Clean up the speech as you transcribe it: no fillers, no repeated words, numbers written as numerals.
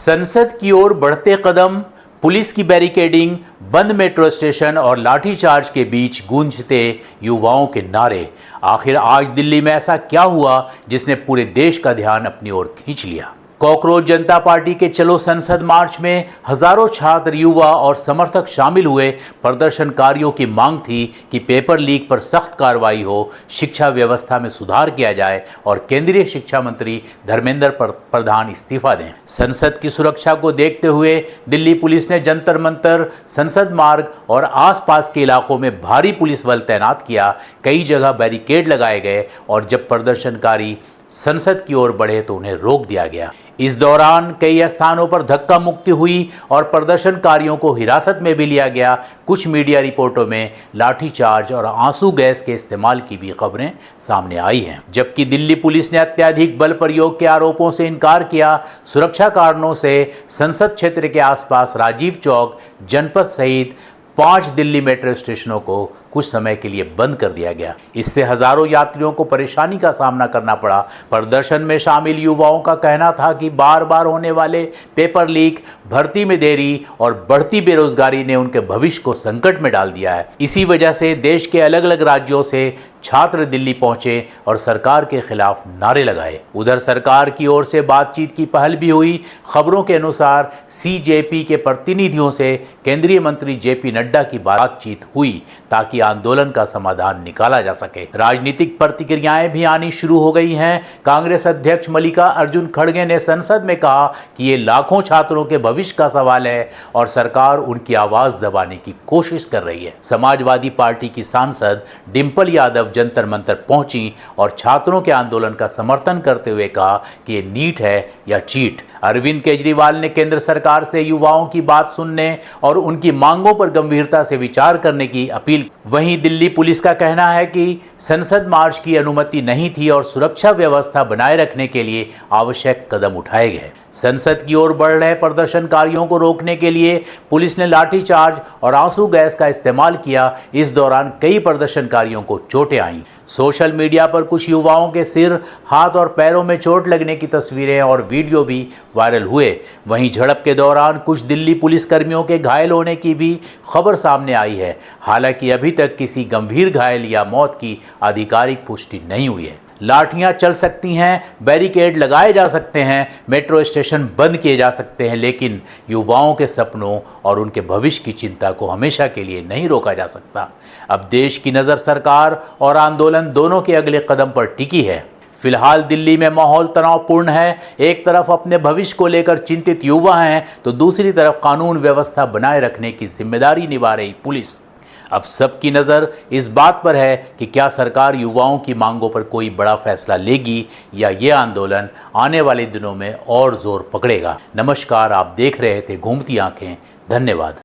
संसद की ओर बढ़ते कदम, पुलिस की बैरिकेडिंग, बंद मेट्रो स्टेशन और लाठीचार्ज के बीच गूंजते युवाओं के नारे। आखिर आज दिल्ली में ऐसा क्या हुआ जिसने पूरे देश का ध्यान अपनी ओर खींच लिया? कॉकरोच जनता पार्टी के चलो संसद मार्च में हजारों छात्र, युवा और समर्थक शामिल हुए। प्रदर्शनकारियों की मांग थी कि पेपर लीक पर सख्त कार्रवाई हो, शिक्षा व्यवस्था में सुधार किया जाए और केंद्रीय शिक्षा मंत्री धर्मेंद्र प्रधान इस्तीफा दें। संसद की सुरक्षा को देखते हुए दिल्ली पुलिस ने जंतर मंतर, संसद मार्ग और आसपास के इलाकों में भारी पुलिस बल तैनात किया। कई जगह बैरिकेड लगाए गए और जब प्रदर्शनकारी संसद की ओर बढ़े तो उन्हें रोक दिया गया। इस दौरान कई स्थानों पर धक्का मुक्की हुई और प्रदर्शनकारियों को हिरासत में भी लिया गया। कुछ मीडिया रिपोर्टों में लाठीचार्ज और आंसू गैस के इस्तेमाल की भी खबरें सामने आई हैं, जबकि दिल्ली पुलिस ने अत्यधिक बल प्रयोग के आरोपों से इनकार किया। सुरक्षा कारणों से संसद क्षेत्र के आसपास राजीव चौक, जनपथ सहित 5 दिल्ली मेट्रो स्टेशनों को कुछ समय के लिए बंद कर दिया गया। इससे हजारों यात्रियों को परेशानी का सामना करना पड़ा। प्रदर्शन में शामिल युवाओं का कहना था कि बार बार होने वाले पेपर लीक, भर्ती में देरी और बढ़ती बेरोजगारी ने उनके भविष्य को संकट में डाल दिया है। इसी वजह से देश के अलग अलग राज्यों से छात्र दिल्ली पहुंचे और सरकार के खिलाफ नारे लगाए। उधर सरकार की ओर से बातचीत की पहल भी हुई। खबरों के अनुसार सीजेपी के प्रतिनिधियों से केंद्रीय मंत्री जेपी नड्डा की बातचीत हुई ताकि आंदोलन का समाधान निकाला जा सके। राजनीतिक प्रतिक्रियाएं भी आनी शुरू हो गई हैं। कांग्रेस अध्यक्ष मल्लिका अर्जुन खड़गे ने संसद में कहा कि ये लाखों छात्रों के भविष्य का सवाल है और सरकार उनकी आवाज दबाने की कोशिश कर रही है। समाजवादी पार्टी की सांसद डिंपल यादव जंतर मंतर पहुंची और छात्रों के आंदोलन का समर्थन करते हुए कहा कि ये नीट है या चीट। अरविंद केजरीवाल ने केंद्र सरकार से युवाओं की बात सुनने और उनकी मांगों पर गंभीरता से विचार करने की अपील। वहीं दिल्ली पुलिस का कहना है कि संसद मार्च की अनुमति नहीं थी और सुरक्षा व्यवस्था बनाए रखने के लिए आवश्यक कदम उठाए गए। संसद की ओर बढ़ रहे प्रदर्शनकारियों को रोकने के लिए पुलिस ने लाठीचार्ज और आंसू गैस का इस्तेमाल किया। इस दौरान कई प्रदर्शनकारियों को चोटें आईं। सोशल मीडिया पर कुछ युवाओं के सिर, हाथ और पैरों में चोट लगने की तस्वीरें और वीडियो भी वायरल हुए। वहीं झड़प के दौरान कुछ दिल्ली पुलिसकर्मियों के घायल होने की भी खबर सामने आई है। हालांकि अभी तक किसी गंभीर घायल या मौत की आधिकारिक पुष्टि नहीं हुई है। लाठियां चल सकती हैं, बैरिकेड लगाए जा सकते हैं, मेट्रो स्टेशन बंद किए जा सकते हैं, लेकिन युवाओं के सपनों और उनके भविष्य की चिंता को हमेशा के लिए नहीं रोका जा सकता। अब देश की नज़र सरकार और आंदोलन दोनों के अगले कदम पर टिकी है। फिलहाल दिल्ली में माहौल तनावपूर्ण है। एक तरफ अपने भविष्य को लेकर चिंतित युवा हैं तो दूसरी तरफ कानून व्यवस्था बनाए रखने की जिम्मेदारी निभा रही पुलिस। अब सबकी नज़र इस बात पर है कि क्या सरकार युवाओं की मांगों पर कोई बड़ा फैसला लेगी या ये आंदोलन आने वाले दिनों में और जोर पकड़ेगा। नमस्कार, आप देख रहे थे घूमती आंखें। धन्यवाद।